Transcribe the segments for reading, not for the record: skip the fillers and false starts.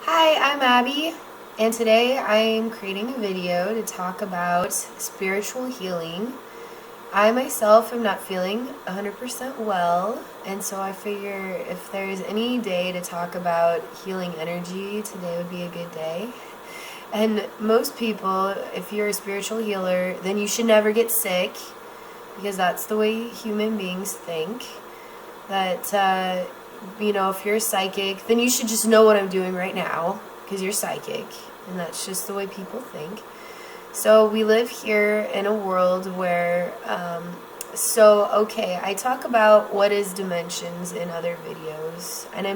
Hi, I'm Abby, and today I'm creating a video to talk about spiritual healing. I myself am not feeling 100% well, and so I figure if there's any day to talk about healing energy, today would be a good day. And most people, if you're a spiritual healer, then you should never get sick, because that's the way human beings think. That if you're a psychic, then you should just know what I'm doing right now because you're psychic, and that's just the way people think. So we live here in a world where, I talk about what is dimensions in other videos, and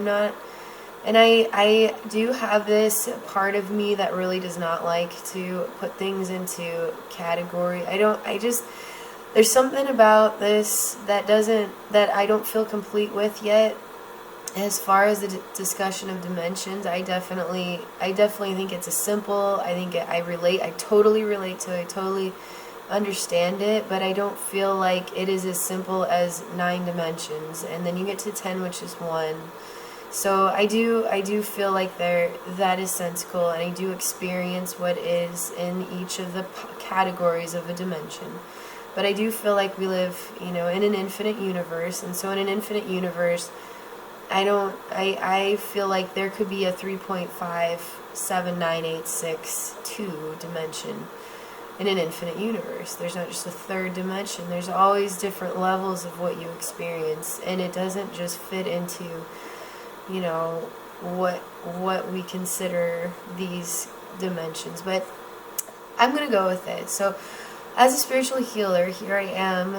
I do have this part of me that really does not like to put things into category. There's something about this that I don't feel complete with yet. As far as the discussion of dimensions, I definitely think it's a simple. I totally relate to it. I totally understand it, but I don't feel like it is as simple as 9 dimensions, and then you get to 10, which is 1. So I do feel like that is sensical, and I do experience what is in each of the categories of a dimension. But I do feel like we live, in an infinite universe, and so in an infinite universe, I feel like there could be a 3.57986 dimension in an infinite universe. There's not just a third dimension. There's always different levels of what you experience, and it doesn't just fit into, what we consider these dimensions. But I'm going to go with it. So as a spiritual healer, here I am,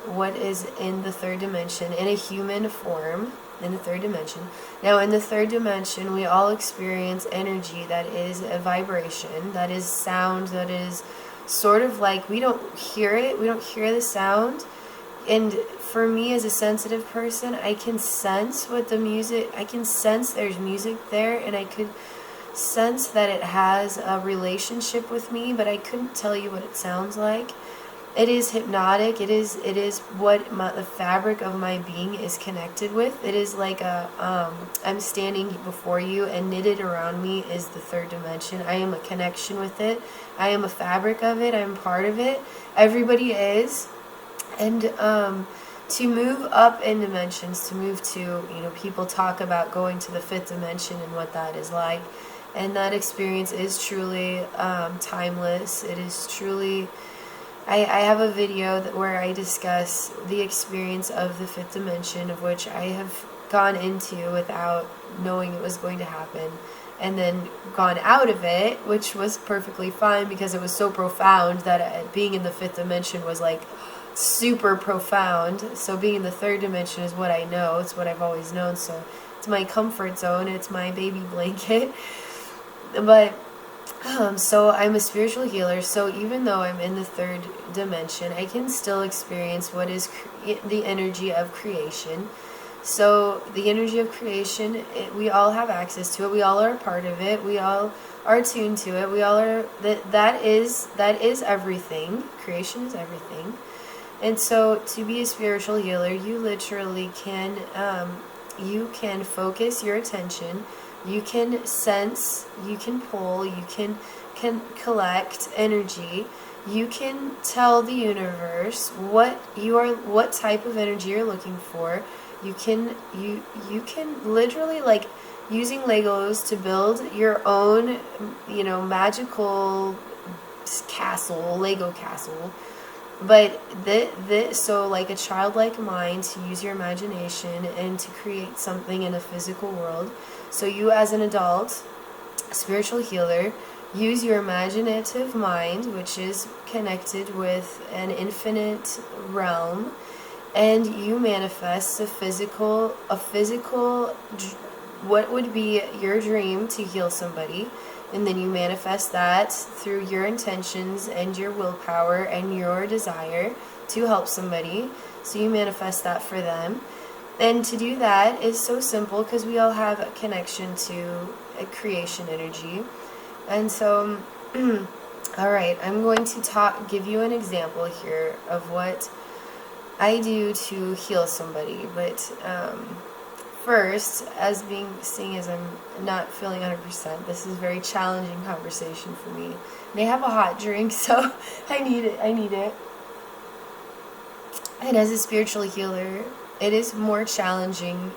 what is in the third dimension, in a human form, in the third dimension. Now, in the third dimension, we all experience energy that is a vibration, that is sound, that is sort of like, we don't hear it, we don't hear the sound. And for me, as a sensitive person, I can sense I can sense there's music there, and I could sense that it has a relationship with me, but I couldn't tell you what it sounds like. It is hypnotic. It is what the fabric of my being is connected with. It is like I'm standing before you, and knitted around me is the third dimension. I am a connection with it. I am a fabric of it. I'm part of it. Everybody is. And to move up in dimensions, to move to, people talk about going to the 5th dimension and what that is like. And that experience is truly timeless. It is truly... I have a video where I discuss the experience of the 5th dimension, of which I have gone into without knowing it was going to happen, and then gone out of it, which was perfectly fine because it was so profound that being in the 5th dimension was like super profound. So being in the 3rd dimension is what I know. It's what I've always known. So it's my comfort zone. It's my baby blanket. But so I'm a spiritual healer, so even though I'm in the 3rd dimension, I can still experience what is the energy of creation. So the energy of creation, we all have access to it. We all are a part of it. We all are attuned to it. We all are, that is everything. Creation is everything. And so to be a spiritual healer, you literally can focus your attention. You can sense, you can pull, you can collect energy. You can tell the universe what type of energy you're looking for. You can literally, like, using Legos to build your own, magical castle, Lego castle. But so like a childlike mind, to use your imagination and to create something in a physical world. So you, as an adult, spiritual healer, use your imaginative mind, which is connected with an infinite realm, and you manifest a physical, what would be your dream to heal somebody. And then you manifest that through your intentions and your willpower and your desire to help somebody. So you manifest that for them. And to do that is so simple because we all have a connection to a creation energy. And so, alright, I'm going to give you an example here of what I do to heal somebody. But first, as seeing as I'm not feeling 100%, this is a very challenging conversation for me. And I have a hot drink, so I need it. And as a spiritual healer, it is more challenging.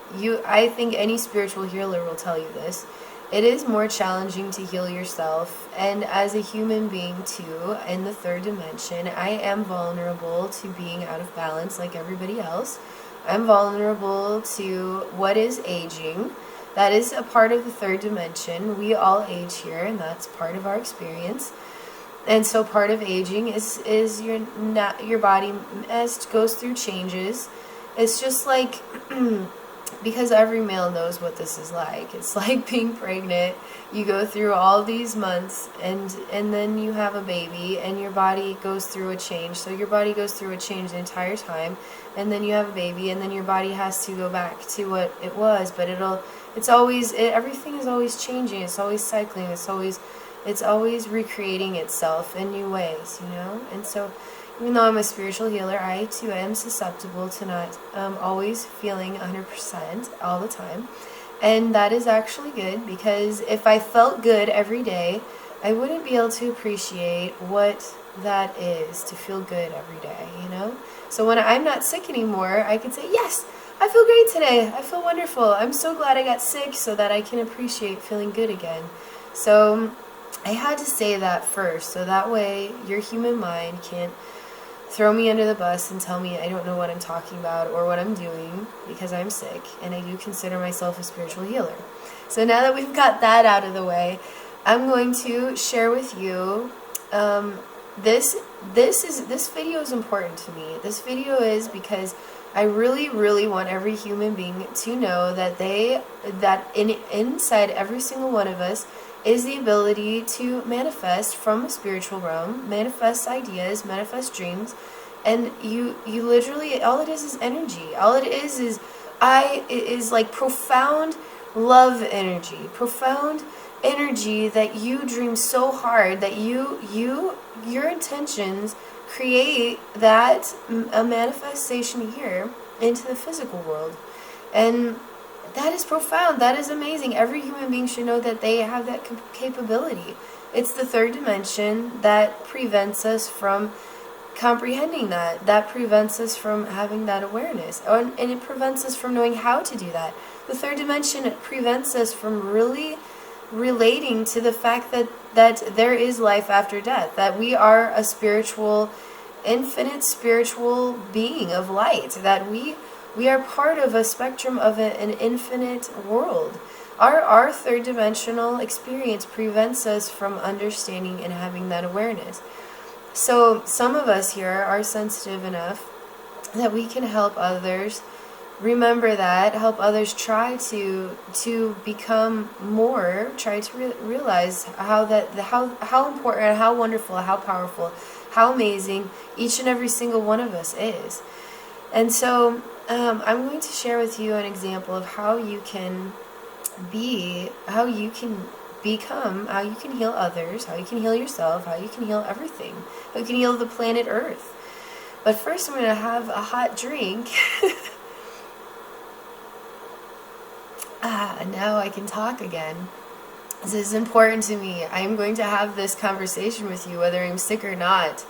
I think any spiritual healer will tell you this. It is more challenging to heal yourself. And as a human being too, in the third dimension, I am vulnerable to being out of balance like everybody else. I'm vulnerable to what is aging. That is a part of the third dimension. We all age here, and that's part of our experience. And so part of aging is your body goes through changes. It's just like, because every male knows what this is like. It's like being pregnant. You go through all these months, and then you have a baby, and your body goes through a change. So your body goes through a change the entire time, and then you have a baby, and then your body has to go back to what it was. But everything is always changing. It's always cycling. It's always recreating itself in new ways, And so, even though I'm a spiritual healer, I too am susceptible to not always feeling 100% all the time. And that is actually good, because if I felt good every day, I wouldn't be able to appreciate what that is to feel good every day, So when I'm not sick anymore, I can say, yes, I feel great today. I feel wonderful. I'm so glad I got sick so that I can appreciate feeling good again. So I had to say that first, so that way your human mind can't throw me under the bus and tell me I don't know what I'm talking about or what I'm doing because I'm sick, and I do consider myself a spiritual healer. So now that we've got that out of the way, I'm going to share with you this video is important to me. This video is because I really, really want every human being to know that inside every single one of us is the ability to manifest from a spiritual realm, manifest ideas, manifest dreams, and you literally, all it is energy. All it is like profound love energy, profound energy that you dream so hard that your intentions create that a manifestation here into the physical world. And that is profound. That is amazing. Every human being should know that they have that capability. It's the third dimension that prevents us from comprehending that. That prevents us from having that awareness. And it prevents us from knowing how to do that. The third dimension prevents us from really relating to the fact that there is life after death. That we are a spiritual, infinite spiritual being of light. That we are part of a spectrum of an infinite world. Our third dimensional experience prevents us from understanding and having that awareness. So some of us here are sensitive enough that we can help others remember that, help others try to become more, try to realize how important, how wonderful, how powerful, how amazing each and every single one of us is. And so I'm going to share with you an example of how you can become, how you can heal others, how you can heal yourself, how you can heal everything, how you can heal the planet Earth. But first I'm going to have a hot drink. Now I can talk again. This is important to me. I'm going to have this conversation with you whether I'm sick or not.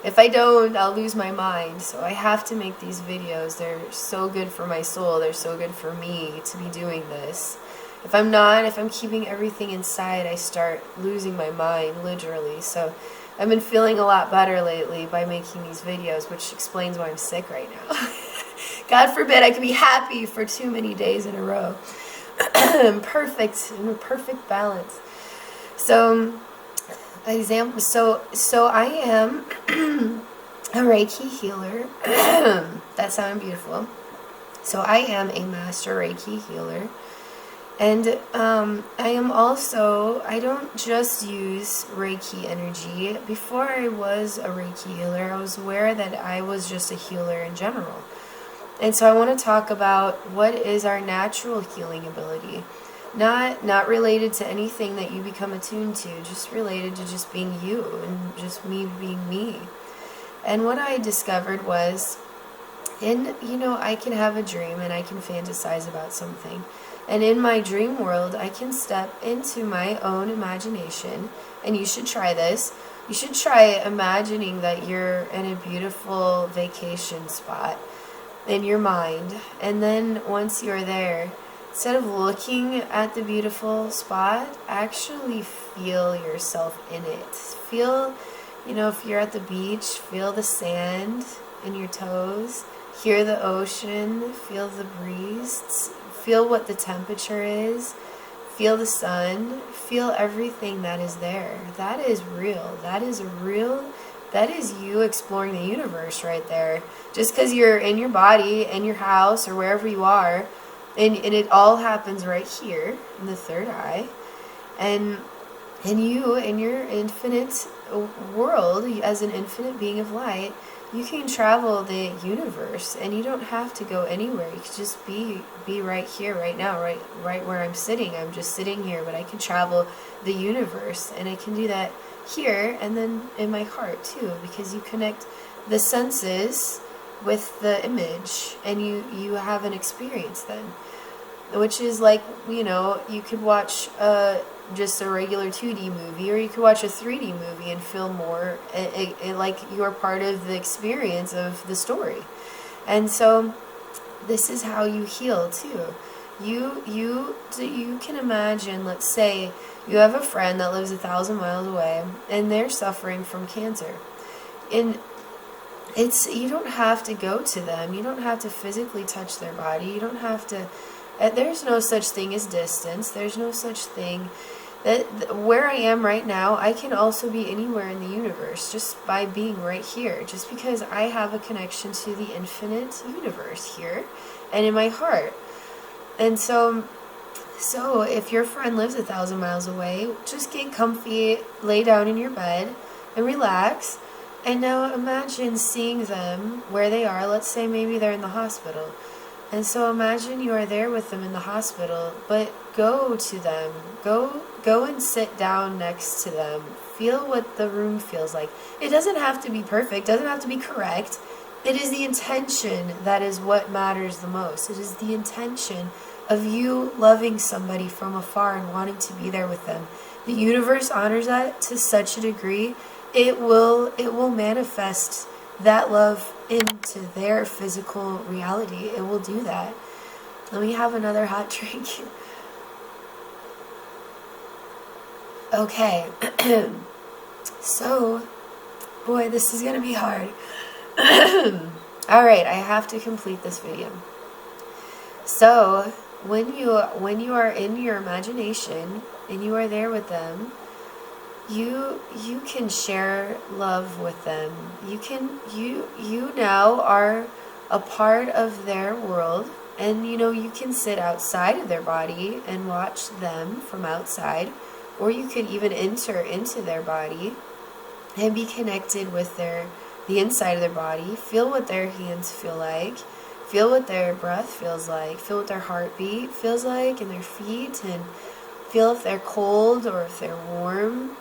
If I don't, I'll lose my mind. So I have to make these videos. They're so good for my soul. They're so good for me to be doing this. If I'm keeping everything inside, I start losing my mind, literally. So I've been feeling a lot better lately by making these videos, which explains why I'm sick right now. God forbid I could be happy for too many days in a row. Perfect balance. So I am a Reiki healer. That sounded beautiful. So I am a master Reiki healer. And I don't just use Reiki energy. Before I was a Reiki healer, I was aware that I was just a healer in general. And so I want to talk about what is our natural healing ability. Not related to anything that you become attuned to, just related to just being you and just me being me. And what I discovered was And, I can have a dream and I can fantasize about something. And in my dream world, I can step into my own imagination. And you should try this. You should try imagining that you're in a beautiful vacation spot in your mind. And then once you're there, instead of looking at the beautiful spot, actually feel yourself in it. Feel, if you're at the beach, feel the sand in your toes. Hear the ocean, feel the breeze, feel what the temperature is, feel the sun, feel everything that is there. That is real. That is you exploring the universe right there. Just because you're in your body, in your house, or wherever you are, and it all happens right here in the third eye. And you, in your infinite world, as an infinite being of light, you can travel the universe, and you don't have to go anywhere. You can just be right here, right now, right where I'm sitting. I'm just sitting here, but I can travel the universe, and I can do that here and then in my heart too, because you connect the senses with the image, and you have an experience then, which is like, you could watch just a regular 2D movie, or you could watch a 3D movie and feel more like you're part of the experience of the story. And so this is how you heal too. You can imagine, let's say you have a friend that lives 1,000 miles away and they're suffering from cancer, and you don't have to go to them, you don't have to physically touch their body, you don't have to, there's no such thing as distance, there's no such thing. That where I am right now, I can also be anywhere in the universe just by being right here, just because I have a connection to the infinite universe here and in my heart. And so if your friend lives 1,000 miles away, just get comfy, lay down in your bed and relax. And now imagine seeing them where they are. Let's say maybe they're in the hospital. And so imagine you are there with them in the hospital, but go to them. Go and sit down next to them. Feel what the room feels like. It doesn't have to be perfect, doesn't have to be correct. It is the intention that is what matters the most. It is the intention of you loving somebody from afar and wanting to be there with them. The universe honors that to such a degree. It will manifest that love into their physical reality. It will do that. Let me have another hot drink. Okay. So, boy, this is gonna be hard. Alright, I have to complete this video. So, when you are in your imagination and you are there with them, you can share love with them. You now are a part of their world, and you can sit outside of their body and watch them from outside, or you could even enter into their body and be connected with the inside of their body. Feel what their hands feel like. Feel what their breath feels like. Feel what their heartbeat feels like in their feet, and feel if they're cold or if they're warm.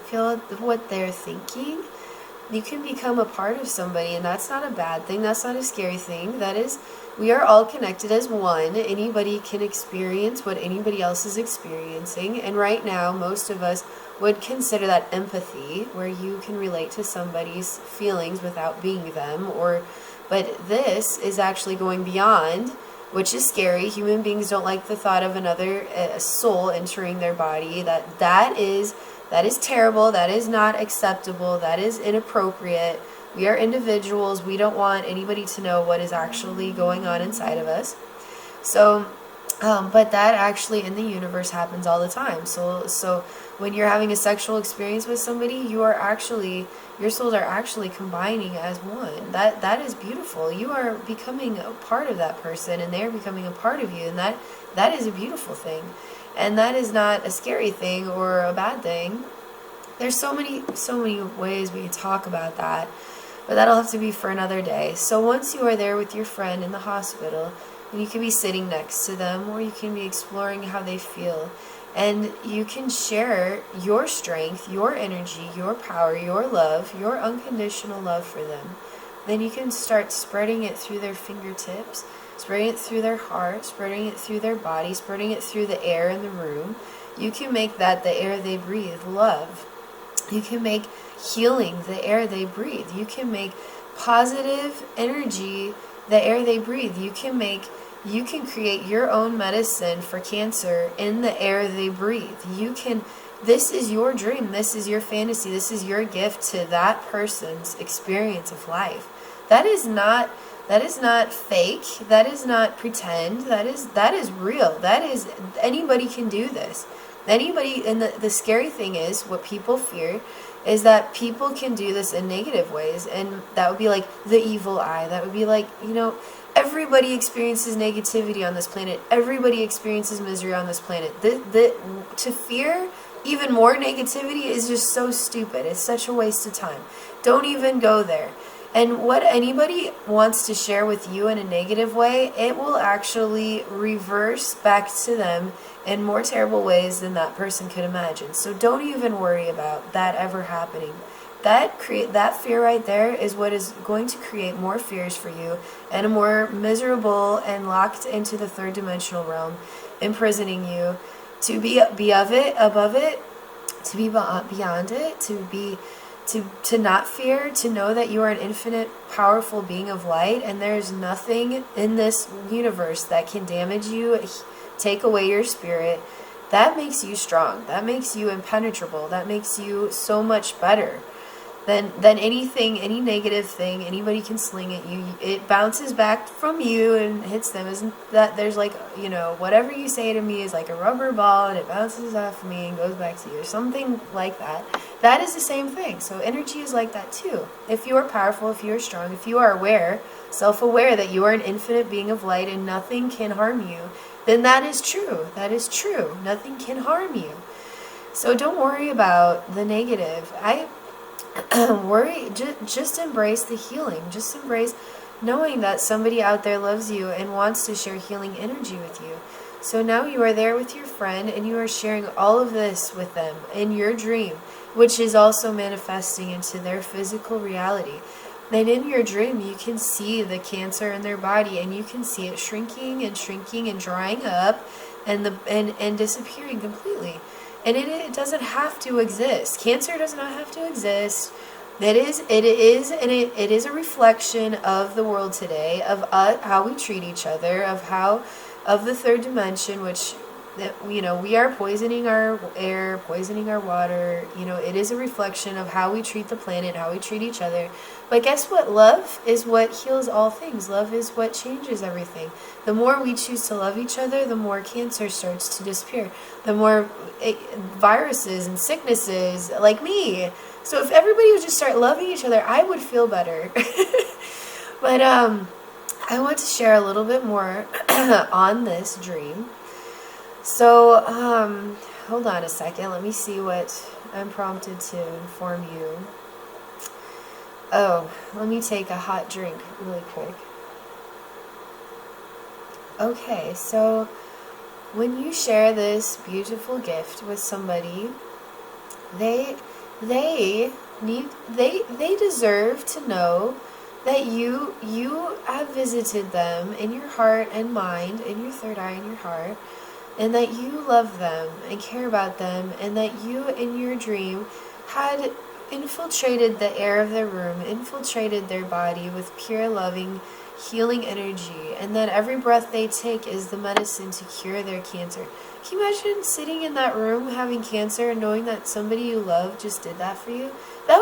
Feel what they're thinking. You can become a part of somebody, and that's not a bad thing. That's not a scary thing. That is, we are all connected as one. Anybody can experience what anybody else is experiencing. And right now, most of us would consider that empathy, where you can relate to somebody's feelings without being them. But this is actually going beyond, which is scary. Human beings don't like the thought of another soul entering their body. That is terrible. That is not acceptable. That is inappropriate. We are individuals. We don't want anybody to know what is actually going on inside of us. So, but that actually in the universe happens all the time. So when you're having a sexual experience with somebody, your souls are actually combining as one. That is beautiful. You are becoming a part of that person, and they're becoming a part of you, and that is a beautiful thing. And that is not a scary thing or a bad thing. There's so many ways we can talk about that, but that'll have to be for another day. So once you are there with your friend in the hospital, and you can be sitting next to them, or you can be exploring how they feel, and you can share your strength, your energy, your power, your love, your unconditional love for them then you can start spreading it through their fingertips, spreading it through their heart, spreading it through their body, spreading it through the air in the room. You can make that the air they breathe, love. You can make healing the air they breathe. You can make positive energy the air they breathe. You can create your own medicine for cancer in the air they breathe. This is your dream. This is your fantasy. This is your gift to that person's experience of life. That is not fake. That is not pretend. That is real. Anybody can do this. Anybody, and the scary thing is, what people fear is that people can do this in negative ways, and that would be like the evil eye. That would be like, everybody experiences negativity on this planet. Everybody experiences misery on this planet. To fear even more negativity is just so stupid. It's such a waste of time. Don't even go there. And what anybody wants to share with you in a negative way, it will actually reverse back to them in more terrible ways than that person could imagine. So don't even worry about that ever happening. That fear right there is what is going to create more fears for you, and a more miserable and locked into the third dimensional realm, imprisoning you to be of it, above it, to be beyond it, to not fear, to know that you are an infinite, powerful being of light, and there's nothing in this universe that can damage you, take away your spirit. That makes you strong. That makes you impenetrable. That makes you so much better than anything, any negative thing anybody can sling at you. It bounces back from you and hits them. Isn't that there's like, whatever you say to me is like a rubber ball, and it bounces off me and goes back to you, or something like that. That is the same thing. So energy is like that too. If you are powerful, if you are strong, if you are aware, self-aware that you are an infinite being of light and nothing can harm you, then that is true. That is true. Nothing can harm you. So don't worry about the negative. Just embrace the healing. Just embrace knowing that somebody out there loves you and wants to share healing energy with you. So now you are there with your friend, and you are sharing all of this with them in your dream, which is also manifesting into their physical reality. And in your dream, you can see the cancer in their body, and you can see it shrinking and drying up and disappearing completely. And it doesn't have to exist. Cancer does not have to exist. It is a reflection of the world today, of how we treat each other, of the third dimension, which we are poisoning our air, poisoning our water. It is a reflection of how we treat the planet, how we treat each other. But guess what? Love is what heals all things. Love is what changes everything. The more we choose to love each other, the more cancer starts to disappear. The more viruses and sicknesses, like me. So if everybody would just start loving each other, I would feel better. But I want to share a little bit more on this dream. So, hold on a second. Let me see what I'm prompted to inform you. Oh, let me take a hot drink really quick. Okay, so when you share this beautiful gift with somebody, they deserve to know that you have visited them in your heart and mind, in your third eye, in your heart, and that you love them and care about them, and that you in your dream had infiltrated the air of their room, infiltrated their body with pure, loving, healing energy, and that every breath they take is the medicine to cure their cancer. Can you imagine sitting in that room having cancer and knowing that somebody you love just did that for you? That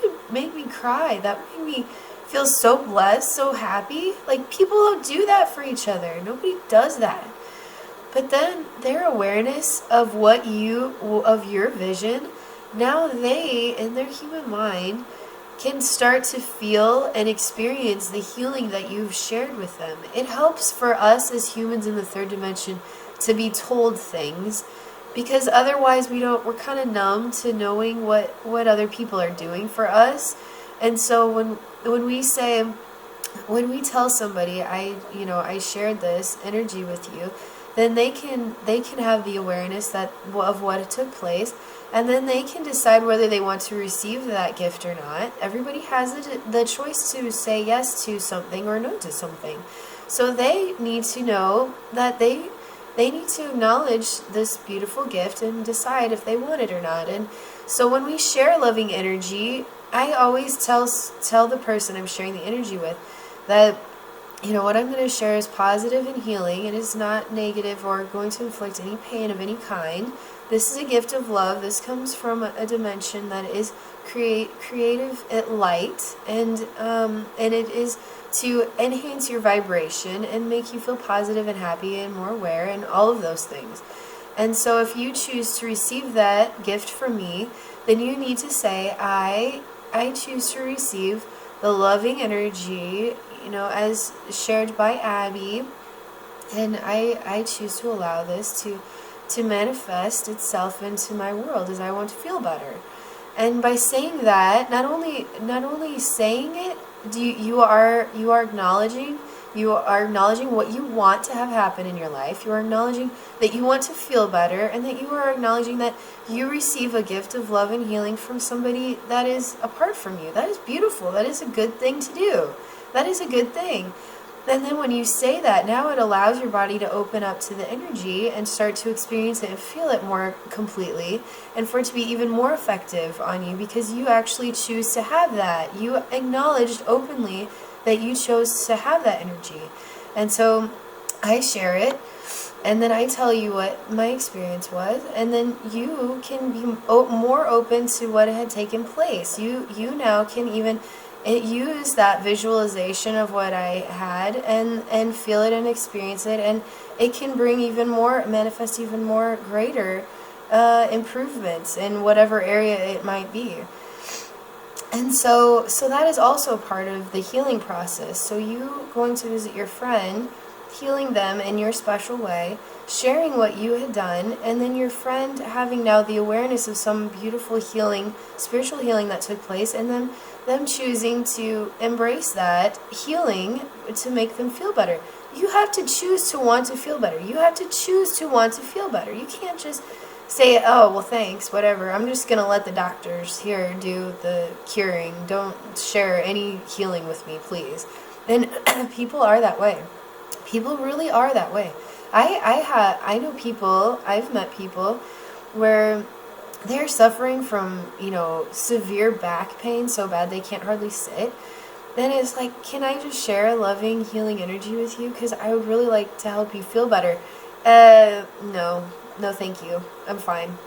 would make me cry. That would make me feel so blessed, so happy. Like, people don't do that for each other. Nobody does that. But then their awareness of your vision, now they, in their human mind, can start to feel and experience the healing that you've shared with them. It helps for us as humans in the third dimension to be told things, because otherwise we're kind of numb to knowing what other people are doing for us. And so when we tell somebody, I shared this energy with you, then they can have the awareness that of what took place, and then they can decide whether they want to receive that gift or not. Everybody has the choice to say yes to something or no to something. So they need to know that they need to acknowledge this beautiful gift and decide if they want it or not. And so when we share loving energy, I always tell the person I'm sharing the energy with that, you know, what I'm going to share is positive and healing. It is not negative or going to inflict any pain of any kind. This is a gift of love. This comes from a dimension that is creative light, and it is to enhance your vibration and make you feel positive and happy and more aware and all of those things. And so if you choose to receive that gift from me, then you need to say, I choose to receive the loving energy, you know, as shared by Abbey, and I choose to allow this to manifest itself into my world as I want to feel better. And by saying that, not only saying it, you are acknowledging what you want to have happen in your life. You are acknowledging that you want to feel better, and that you are acknowledging that you receive a gift of love and healing from somebody that is apart from you. That is beautiful. That is a good thing to do. That is a good thing. And then when you say that, now it allows your body to open up to the energy and start to experience it and feel it more completely, and for it to be even more effective on you because you actually choose to have that. You acknowledged openly that you chose to have that energy. And so I share it, and then I tell you what my experience was, and then you can be more open to what had taken place. You now can even use that visualization of what I had and feel it and experience it, and it can bring even more, manifest even more greater improvements in whatever area it might be. And so that is also part of the healing process. So you going to visit your friend, healing them in your special way, sharing what you had done, and then your friend having now the awareness of some beautiful healing, spiritual healing that took place, and then them choosing to embrace that healing to make them feel better. You have to choose to want to feel better. You have to choose to want to feel better. You can't just say, oh, well, thanks, whatever. I'm just going to let the doctors here do the curing. Don't share any healing with me, please. And people are that way. People really are that way. I know people, I've met people where they're suffering from, you know, severe back pain so bad they can't hardly sit. Then it's like, can I just share a loving, healing energy with you? Because I would really like to help you feel better. No, thank you. I'm fine.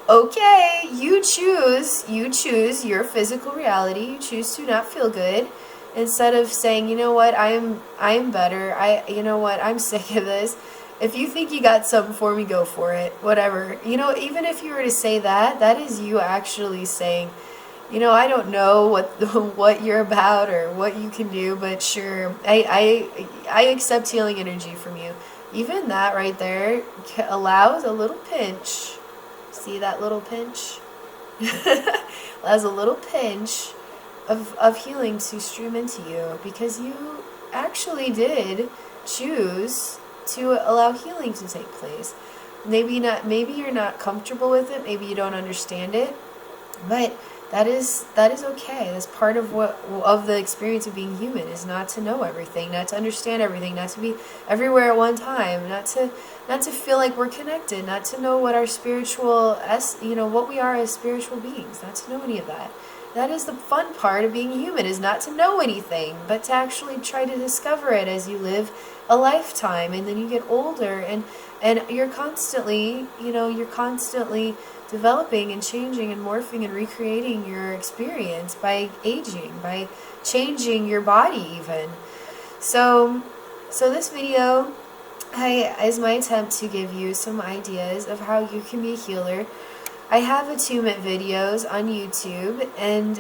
Okay, you choose your physical reality. You choose to not feel good. Instead of saying, you know what, I am better. You know what, I'm sick of this. If you think you got something for me, go for it. Whatever. You know, even if you were to say that, that is you actually saying, you know, I don't know what you're about or what you can do, but sure, I accept healing energy from you. Even that right there allows a little pinch. See that little pinch? Allows a little pinch of healing to stream into you, because you actually did choose to allow healing to take place. Maybe you're not comfortable with it, maybe you don't understand it, but that is okay. That's part of the experience of being human, is not to know everything, not to understand everything, not to be everywhere at one time, not to feel like we're connected, not to know what our what we are as spiritual beings, not to know any of that. That is the fun part of being human, is not to know anything, but to actually try to discover it as you live a lifetime, and then you get older, and you're constantly developing and changing and morphing and recreating your experience by aging, by changing your body even. So this video is my attempt to give you some ideas of how you can be a healer. I have attunement videos on YouTube, and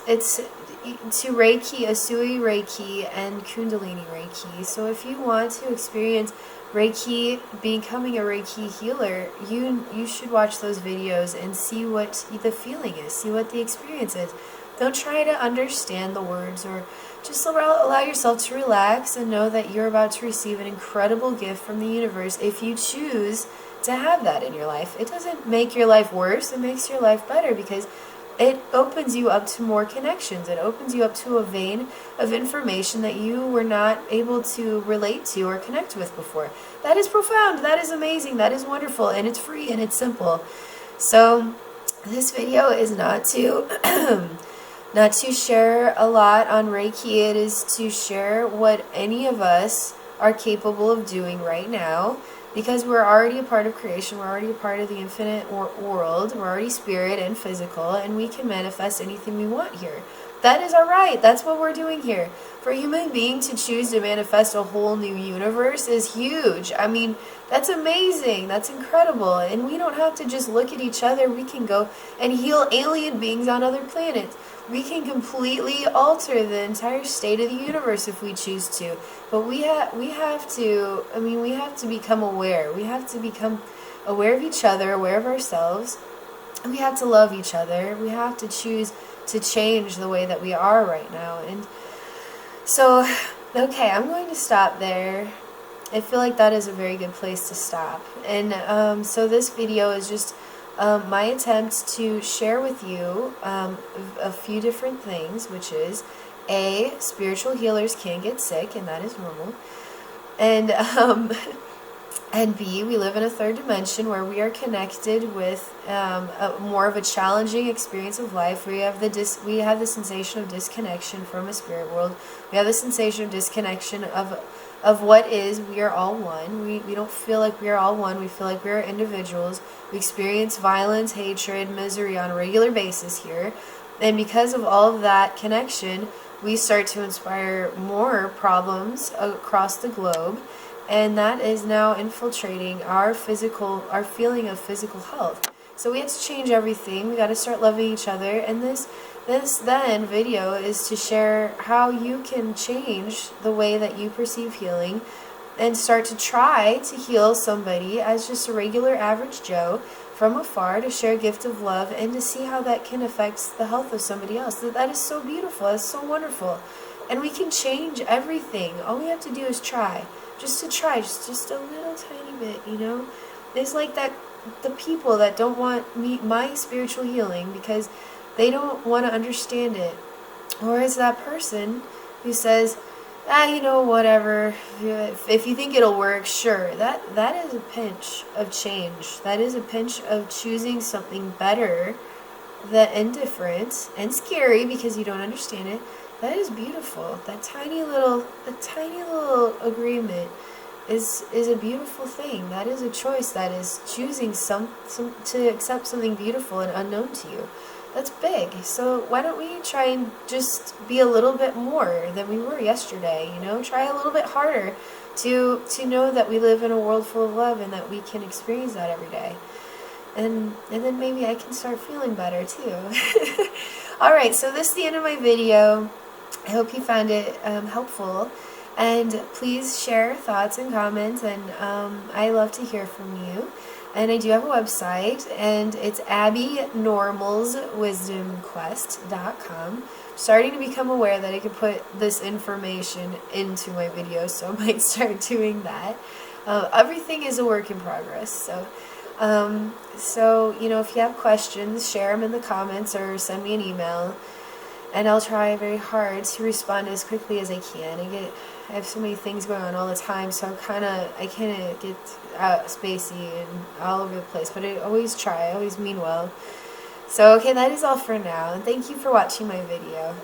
it's to Reiki, Asui Reiki, and Kundalini Reiki. So if you want to experience Reiki, becoming a Reiki healer, you should watch those videos and see what the feeling is, see what the experience is. Don't try to understand the words, or just allow yourself to relax and know that you're about to receive an incredible gift from the universe if you choose to have that in your life. It doesn't make your life worse, it makes your life better, because it opens you up to more connections. It opens you up to a vein of information that you were not able to relate to or connect with before. That is profound, that is amazing, that is wonderful, and it's free and it's simple. So this video is not to not to share a lot on Reiki. It is to share what any of us are capable of doing right now, because we're already a part of creation, we're already a part of the infinite world, we're already spirit and physical, and we can manifest anything we want here. That is our right. That's what we're doing here. For a human being to choose to manifest a whole new universe is huge. I mean, that's amazing. That's incredible. And we don't have to just look at each other. We can go and heal alien beings on other planets. We can completely alter the entire state of the universe if we choose to. But we have to become aware. We have to become aware of each other, aware of ourselves. We have to love each other. We have to choose to change the way that we are right now. And so, okay, I'm going to stop there. I feel like that is a very good place to stop. And so this video is just my attempt to share with you a few different things, which is A, spiritual healers can get sick, and that is normal. And B, we live in a third dimension where we are connected with more of a challenging experience of life. We have the sensation of disconnection from a spirit world. We have the sensation of disconnection of what is. We are all one. We don't feel like we are all one. We feel like we are individuals. We experience violence, hatred, misery on a regular basis here. And because of all of that connection, we start to inspire more problems across the globe. And that is now infiltrating our feeling of physical health. So we have to change everything. We got to start loving each other. And this then video is to share how you can change the way that you perceive healing, and start to try to heal somebody as just a regular average Joe from afar, to share a gift of love and to see how that can affect the health of somebody else. That is so beautiful. That's so wonderful. And we can change everything. All we have to do is try. Just to try, just a little tiny bit, you know? It's like that, the people that don't want my spiritual healing because they don't want to understand it. Or it's that person who says, you know, whatever, if you think it'll work, sure. That is a pinch of change. That is a pinch of choosing something better than different and scary because you don't understand it. That is beautiful. That tiny little agreement is a beautiful thing. That is a choice. That is choosing to accept something beautiful and unknown to you. That's big. So why don't we try and just be a little bit more than we were yesterday, you know? Try a little bit harder to know that we live in a world full of love and that we can experience that every day. And then maybe I can start feeling better too. Alright, so this is the end of my video. I hope you found it helpful, and please share thoughts and comments, and I love to hear from you. And I do have a website, and it's abbeynormalswisdomquest.com. Starting to become aware that I could put this information into my videos, so I might start doing that. Everything is a work in progress, so you know, if you have questions, share them in the comments or send me an email. And I'll try very hard to respond as quickly as I can. I have so many things going on all the time, so I kind of get spacey and all over the place. But I always try. I always mean well. So, okay, that is all for now. And thank you for watching my video.